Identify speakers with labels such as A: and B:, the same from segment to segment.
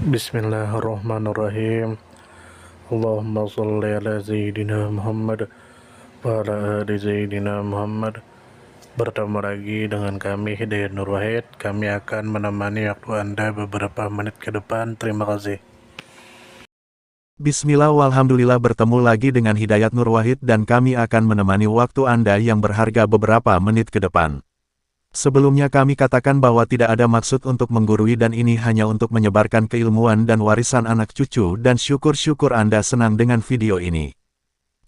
A: Bismillahirrahmanirrahim. Allahumma salli ala Sayyidina Muhammad wa ala ali Sayyidina Muhammad. Bertemu lagi dengan kami Hidayat Nur Wahid. Kami akan menemani waktu Anda beberapa menit ke depan. Terima kasih.
B: Bismillah walhamdulillah, bertemu lagi dengan Hidayat Nur Wahid dan kami akan menemani waktu Anda yang berharga beberapa menit ke depan. Sebelumnya kami katakan bahwa tidak ada maksud untuk menggurui dan ini hanya untuk menyebarkan keilmuan dan warisan anak cucu dan syukur-syukur Anda senang dengan video ini.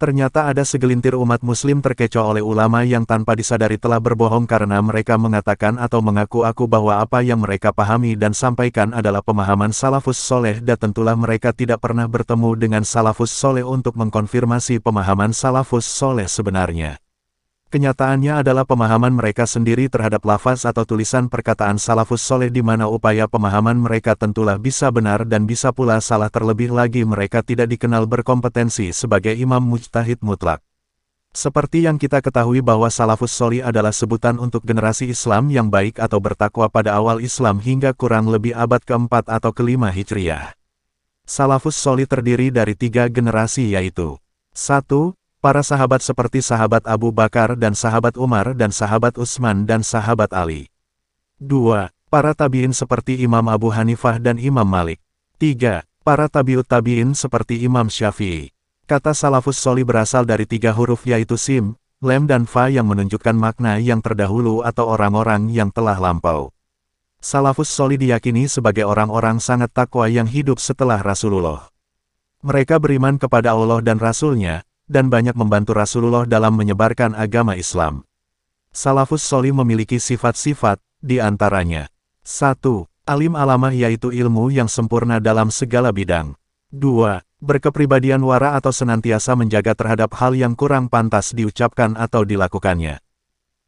B: Ternyata ada segelintir umat muslim terkecoh oleh ulama yang tanpa disadari telah berbohong karena mereka mengatakan atau mengaku-aku bahwa apa yang mereka pahami dan sampaikan adalah pemahaman salafus soleh, dan tentulah mereka tidak pernah bertemu dengan salafus soleh untuk mengkonfirmasi pemahaman salafus soleh sebenarnya. Kenyataannya adalah pemahaman mereka sendiri terhadap lafaz atau tulisan perkataan salafus soleh, di mana upaya pemahaman mereka tentulah bisa benar dan bisa pula salah, terlebih lagi mereka tidak dikenal berkompetensi sebagai imam mujtahid mutlak. Seperti yang kita ketahui bahwa salafus soleh adalah sebutan untuk generasi Islam yang baik atau bertakwa pada awal Islam hingga kurang lebih abad keempat atau kelima Hijriah. Salafus soleh terdiri dari 3 generasi, yaitu 1. Para sahabat seperti sahabat Abu Bakar dan sahabat Umar dan sahabat Utsman dan sahabat Ali. 2. Para tabi'in seperti Imam Abu Hanifah dan Imam Malik. 3. Para tabi'ut tabi'in seperti Imam Syafi'i. Kata salafus soleh berasal dari 3 huruf, yaitu sim, lem dan fa, yang menunjukkan makna yang terdahulu atau orang-orang yang telah lampau. Salafus soleh diyakini sebagai orang-orang sangat takwa yang hidup setelah Rasulullah. Mereka beriman kepada Allah dan Rasul-Nya, dan banyak membantu Rasulullah dalam menyebarkan agama Islam. Salafus soleh memiliki sifat-sifat, di antaranya 1. Alim alamah, yaitu ilmu yang sempurna dalam segala bidang. 2. Berkepribadian wara atau senantiasa menjaga terhadap hal yang kurang pantas diucapkan atau dilakukannya.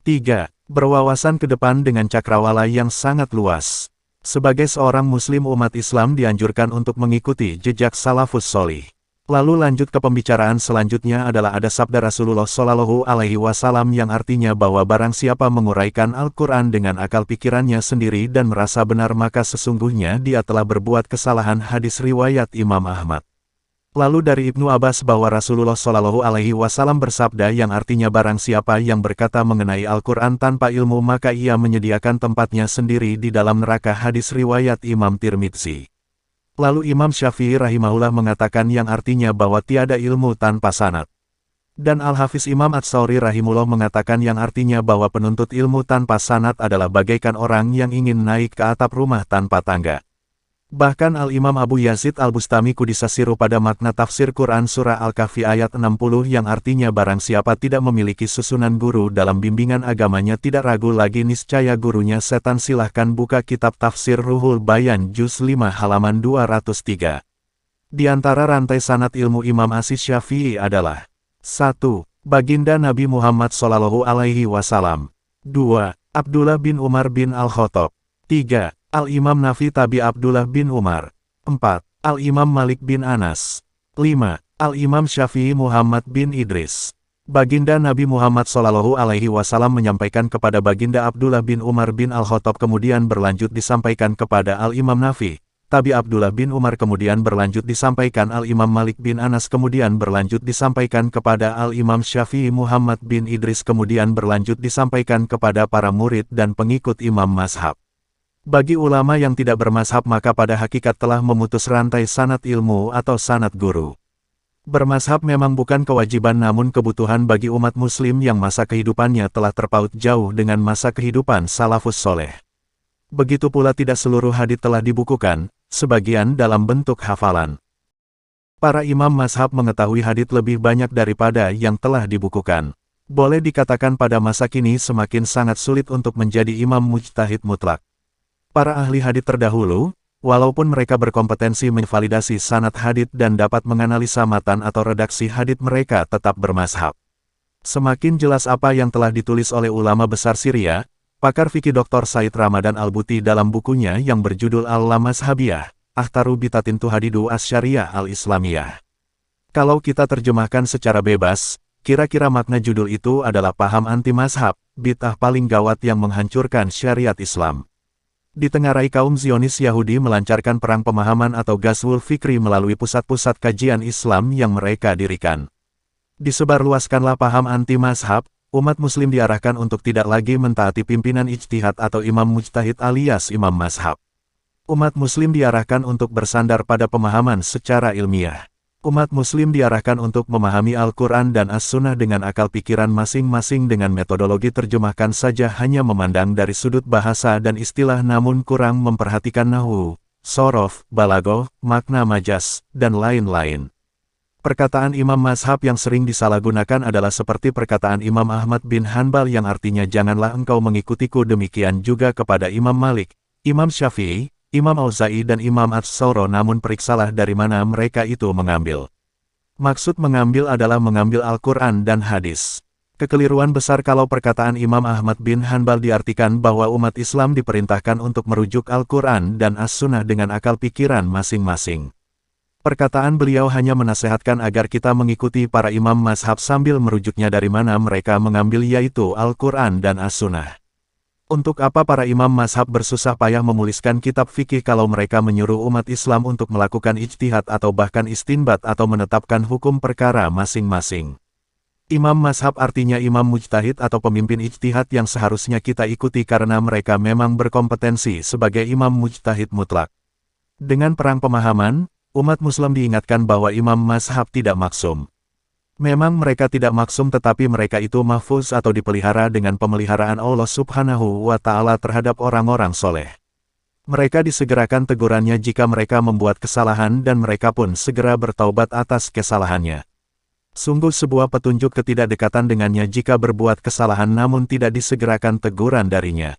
B: 3. Berwawasan ke depan dengan cakrawala yang sangat luas. Sebagai seorang muslim, umat Islam dianjurkan untuk mengikuti jejak salafus soleh. Lalu lanjut ke pembicaraan selanjutnya adalah ada sabda Rasulullah Shallallahu Alaihi Wasallam yang artinya bahwa barang siapa menguraikan Al-Quran dengan akal pikirannya sendiri dan merasa benar, maka sesungguhnya dia telah berbuat kesalahan. Hadis riwayat Imam Ahmad. Lalu dari Ibnu Abbas bahwa Rasulullah Shallallahu Alaihi Wasallam bersabda yang artinya barang siapa yang berkata mengenai Al-Quran tanpa ilmu, maka ia menyediakan tempatnya sendiri di dalam neraka. Hadis riwayat Imam Tirmidzi. Lalu Imam Syafi'i rahimahullah mengatakan yang artinya bahwa tiada ilmu tanpa sanad. Dan Al-Hafiz Imam Ats-Tsauri rahimahullah mengatakan yang artinya bahwa penuntut ilmu tanpa sanad adalah bagaikan orang yang ingin naik ke atap rumah tanpa tangga. Bahkan Al-Imam Abu Yazid Al-Bustami Qudisasiru pada makna tafsir Quran surah Al-Kahfi ayat 60 yang artinya barang siapa tidak memiliki susunan guru dalam bimbingan agamanya, tidak ragu lagi niscaya gurunya setan. Silahkan buka kitab tafsir Ruhul Bayan juz 5 halaman 203. Di antara rantai sanad ilmu Imam Asy-Syafi'i adalah 1. Baginda Nabi Muhammad Shallallahu Alaihi Wasallam. 2. Abdullah bin Umar bin Al-Khattab. 3. Al-Imam Nafi tabi Abdullah bin Umar. 4. Al-Imam Malik bin Anas. 5. Al-Imam Syafi'i Muhammad bin Idris. Baginda Nabi Muhammad Shallallahu Alaihi Wasallam menyampaikan kepada Baginda Abdullah bin Umar bin Al-Khattab, kemudian berlanjut disampaikan kepada Al-Imam Nafi tabi Abdullah bin Umar, kemudian berlanjut disampaikan Al-Imam Malik bin Anas, kemudian berlanjut disampaikan kepada Al-Imam Syafi'i Muhammad bin Idris, kemudian berlanjut disampaikan kepada para murid dan pengikut imam mazhab. Bagi ulama yang tidak bermazhab, maka pada hakikat telah memutus rantai sanad ilmu atau sanad guru. Bermazhab memang bukan kewajiban namun kebutuhan bagi umat muslim yang masa kehidupannya telah terpaut jauh dengan masa kehidupan salafus soleh. Begitu pula tidak seluruh hadits telah dibukukan, sebagian dalam bentuk hafalan. Para imam mazhab mengetahui hadits lebih banyak daripada yang telah dibukukan. Boleh dikatakan pada masa kini semakin sangat sulit untuk menjadi imam mujtahid mutlak. Para ahli hadits terdahulu, walaupun mereka berkompetensi menvalidasi sanad hadits dan dapat menganalisa matan atau redaksi hadits, mereka tetap bermazhab. Semakin jelas apa yang telah ditulis oleh ulama besar Syria, pakar fikih Dr. Said Ramadan Al-Buti dalam bukunya yang berjudul Al-Mazhabiyah, Akhtaru Bitatin Tuhadidu As-Syariah Al-Islamiyah. Kalau kita terjemahkan secara bebas, kira-kira makna judul itu adalah paham anti mazhab, bid'ah paling gawat yang menghancurkan syariat Islam. Ditengarai kaum Zionis Yahudi melancarkan perang pemahaman atau Ghazwul Fikri melalui pusat-pusat kajian Islam yang mereka dirikan. Disebarluaskanlah paham anti-mazhab, umat muslim diarahkan untuk tidak lagi mentaati pimpinan ijtihad atau imam mujtahid alias imam mazhab. Umat muslim diarahkan untuk bersandar pada pemahaman secara ilmiah. Umat muslim diarahkan untuk memahami Al-Quran dan As-Sunnah dengan akal pikiran masing-masing dengan metodologi terjemahkan saja hanya memandang dari sudut bahasa dan istilah namun kurang memperhatikan nahwu, sorof, balagoh, makna majas, dan lain-lain. Perkataan imam mazhab yang sering disalahgunakan adalah seperti perkataan Imam Ahmad bin Hanbal yang artinya janganlah engkau mengikutiku, demikian juga kepada Imam Malik, Imam Syafi'i, Imam Auza'i dan Imam Ats-Tsauri, namun periksalah dari mana mereka itu mengambil. Maksud mengambil adalah mengambil Al-Quran dan hadis. Kekeliruan besar kalau perkataan Imam Ahmad bin Hanbal diartikan bahwa umat Islam diperintahkan untuk merujuk Al-Quran dan As-Sunnah dengan akal pikiran masing-masing. Perkataan beliau hanya menasehatkan agar kita mengikuti para imam mazhab sambil merujuknya dari mana mereka mengambil, yaitu Al-Quran dan As-Sunnah. Untuk apa para imam mazhab bersusah payah menuliskan kitab fikih kalau mereka menyuruh umat Islam untuk melakukan ijtihad atau bahkan istinbat atau menetapkan hukum perkara masing-masing? Imam mazhab artinya imam mujtahid atau pemimpin ijtihad yang seharusnya kita ikuti karena mereka memang berkompetensi sebagai imam mujtahid mutlak. Dengan perang pemahaman, umat Muslim diingatkan bahwa imam mazhab tidak maksum. Memang mereka tidak maksum, tetapi mereka itu mahfuz atau dipelihara dengan pemeliharaan Allah Subhanahu wa Ta'ala terhadap orang-orang soleh. Mereka disegerakan tegurannya jika mereka membuat kesalahan dan mereka pun segera bertaubat atas kesalahannya. Sungguh sebuah petunjuk ketidakdekatan dengannya jika berbuat kesalahan namun tidak disegerakan teguran darinya.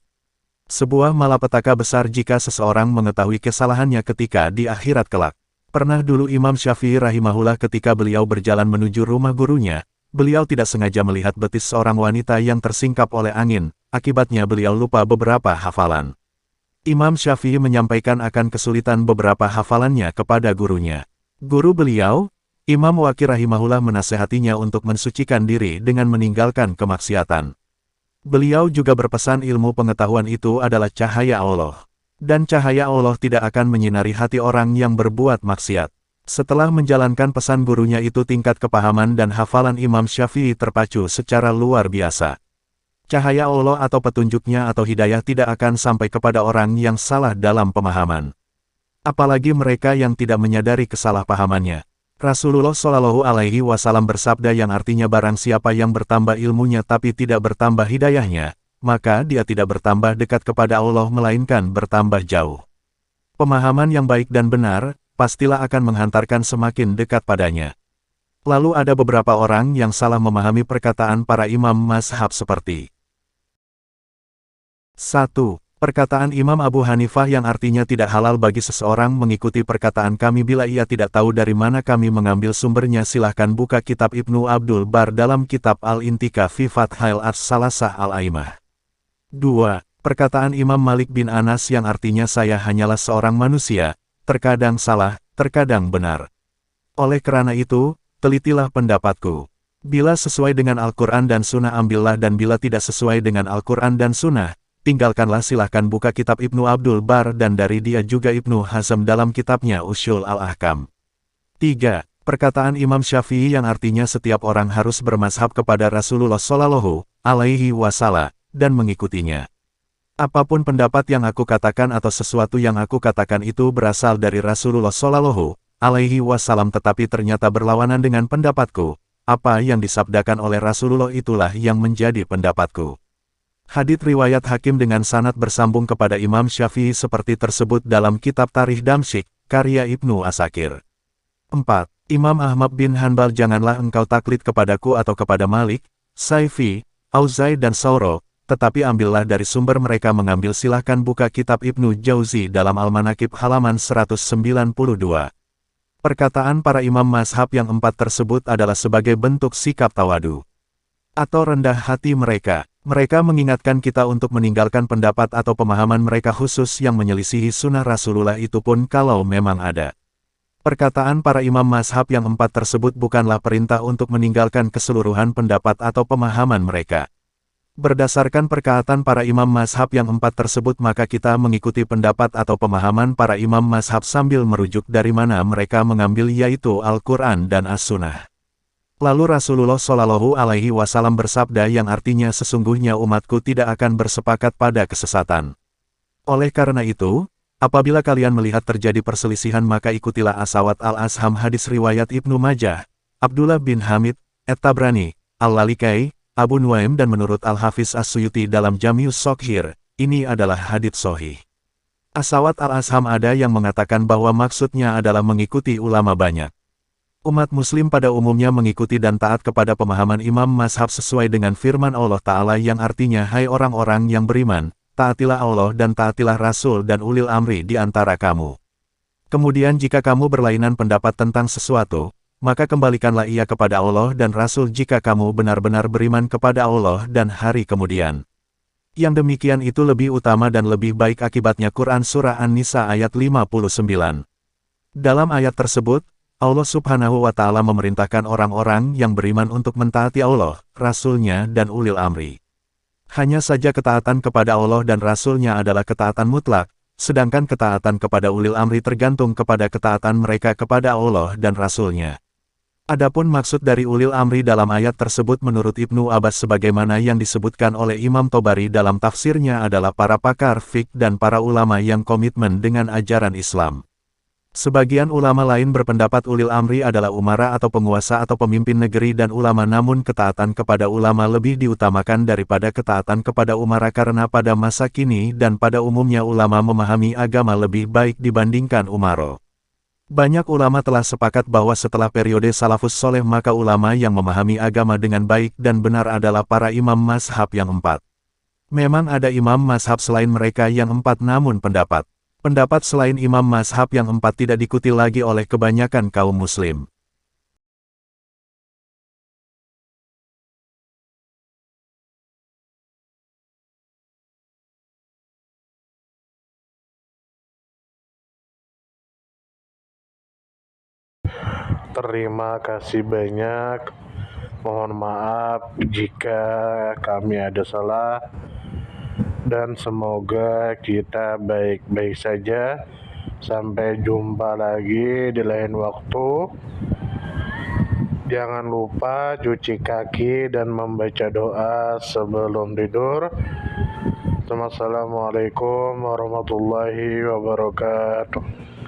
B: Sebuah malapetaka besar jika seseorang mengetahui kesalahannya ketika di akhirat kelak. Pernah dulu Imam Syafi'i rahimahullah ketika beliau berjalan menuju rumah gurunya, beliau tidak sengaja melihat betis seorang wanita yang tersingkap oleh angin, akibatnya beliau lupa beberapa hafalan. Imam Syafi'i menyampaikan akan kesulitan beberapa hafalannya kepada gurunya. Guru beliau, Imam Waqi rahimahullah, menasehatinya untuk mensucikan diri dengan meninggalkan kemaksiatan. Beliau juga berpesan ilmu pengetahuan itu adalah cahaya Allah. Dan cahaya Allah tidak akan menyinari hati orang yang berbuat maksiat. Setelah menjalankan pesan gurunya itu, tingkat kepahaman dan hafalan Imam Syafi'i terpacu secara luar biasa. Cahaya Allah atau petunjuknya atau hidayah tidak akan sampai kepada orang yang salah dalam pemahaman. Apalagi mereka yang tidak menyadari kesalahpahamannya. Rasulullah Shallallahu Alaihi Wasallam bersabda yang artinya barang siapa yang bertambah ilmunya tapi tidak bertambah hidayahnya, maka dia tidak bertambah dekat kepada Allah melainkan bertambah jauh. Pemahaman yang baik dan benar, pastilah akan menghantarkan semakin dekat padanya. Lalu ada beberapa orang yang salah memahami perkataan para imam mazhab seperti 1. Perkataan Imam Abu Hanifah yang artinya tidak halal bagi seseorang mengikuti perkataan kami bila ia tidak tahu dari mana kami mengambil sumbernya. Silahkan buka kitab Ibnu Abdul Bar dalam kitab Al-Intika fi Fathil As-Salasah Al-Aimah. 2. Perkataan Imam Malik bin Anas yang artinya saya hanyalah seorang manusia, terkadang salah, terkadang benar. Oleh karena itu, telitilah pendapatku. Bila sesuai dengan Al-Quran dan Sunnah ambillah, dan bila tidak sesuai dengan Al-Quran dan Sunnah, tinggalkanlah. Silahkan buka kitab Ibnu Abdul Bar dan dari dia juga Ibnu Hazm dalam kitabnya Ushul Al-Ahkam. 3. Perkataan Imam Syafi'i yang artinya setiap orang harus bermazhab kepada Rasulullah Shallallahu Alaihi Wasallam dan mengikutinya. Apapun pendapat yang aku katakan atau sesuatu yang aku katakan itu berasal dari Rasulullah Shallallahu Alaihi Wasallam tetapi ternyata berlawanan dengan pendapatku, apa yang disabdakan oleh Rasulullah itulah yang menjadi pendapatku. Hadits riwayat Hakim dengan sanad bersambung kepada Imam Syafi'i seperti tersebut dalam kitab Tarikh Damsyik, karya Ibnu Asakir. 4. Imam Ahmad bin Hanbal janganlah engkau taklid kepadaku atau kepada Malik, Saifi, Auza'i dan Sauro, tetapi ambillah dari sumber mereka mengambil. Silahkan buka kitab Ibnu Jauzi dalam Al-Manaqib halaman 192. Perkataan para imam mazhab yang 4 tersebut adalah sebagai bentuk sikap tawadu atau rendah hati mereka. Mereka mengingatkan kita untuk meninggalkan pendapat atau pemahaman mereka khusus yang menyelisihi sunnah Rasulullah itu pun kalau memang ada. Perkataan para imam mazhab yang 4 tersebut bukanlah perintah untuk meninggalkan keseluruhan pendapat atau pemahaman mereka. Berdasarkan perkataan para imam mazhab yang empat tersebut maka kita mengikuti pendapat atau pemahaman para imam mazhab sambil merujuk dari mana mereka mengambil yaitu Al-Quran dan As-Sunnah. Lalu Rasulullah Shallallahu Alaihi Wasallam bersabda yang artinya sesungguhnya umatku tidak akan bersepakat pada kesesatan. Oleh karena itu, apabila kalian melihat terjadi perselisihan maka ikutilah Asawat Al-Asham hadis riwayat Ibnu Majah, Abdullah bin Hamid, At-Tabrani, Al-Lalikai, Abu Nuaim dan menurut Al-Hafiz As-Suyuti dalam Jami'us Shaghir, ini adalah hadits sahih. Asawat Al-Asham ada yang mengatakan bahwa maksudnya adalah mengikuti ulama banyak. Umat muslim pada umumnya mengikuti dan taat kepada pemahaman imam mazhab sesuai dengan firman Allah Ta'ala yang artinya hai orang-orang yang beriman, taatilah Allah dan taatilah Rasul dan ulil amri di antara kamu. Kemudian jika kamu berlainan pendapat tentang sesuatu, maka kembalikanlah ia kepada Allah dan Rasul jika kamu benar-benar beriman kepada Allah dan hari kemudian. Yang demikian itu lebih utama dan lebih baik akibatnya. Quran Surah An-Nisa ayat 59. Dalam ayat tersebut, Allah Subhanahu wa Ta'ala memerintahkan orang-orang yang beriman untuk mentaati Allah, Rasul-Nya dan ulil amri. Hanya saja ketaatan kepada Allah dan Rasul-Nya adalah ketaatan mutlak, sedangkan ketaatan kepada ulil amri tergantung kepada ketaatan mereka kepada Allah dan Rasul-Nya. Adapun maksud dari ulil amri dalam ayat tersebut menurut Ibnu Abbas sebagaimana yang disebutkan oleh Imam Tobari dalam tafsirnya adalah para pakar fiqh dan para ulama yang komitmen dengan ajaran Islam. Sebagian ulama lain berpendapat ulil amri adalah umara atau penguasa atau pemimpin negeri dan ulama, namun ketaatan kepada ulama lebih diutamakan daripada ketaatan kepada umara karena pada masa kini dan pada umumnya ulama memahami agama lebih baik dibandingkan umaro. Banyak ulama telah sepakat bahwa setelah periode salafus soleh maka ulama yang memahami agama dengan baik dan benar adalah para imam mazhab yang empat. Memang ada imam mazhab selain mereka yang empat namun pendapat selain imam mazhab yang empat tidak diikuti lagi oleh kebanyakan kaum muslim.
A: Terima kasih banyak. Mohon maaf jika kami ada salah. Dan semoga kita baik-baik saja. Sampai jumpa lagi di lain waktu. Jangan lupa cuci kaki dan membaca doa sebelum tidur. Assalamualaikum warahmatullahi wabarakatuh.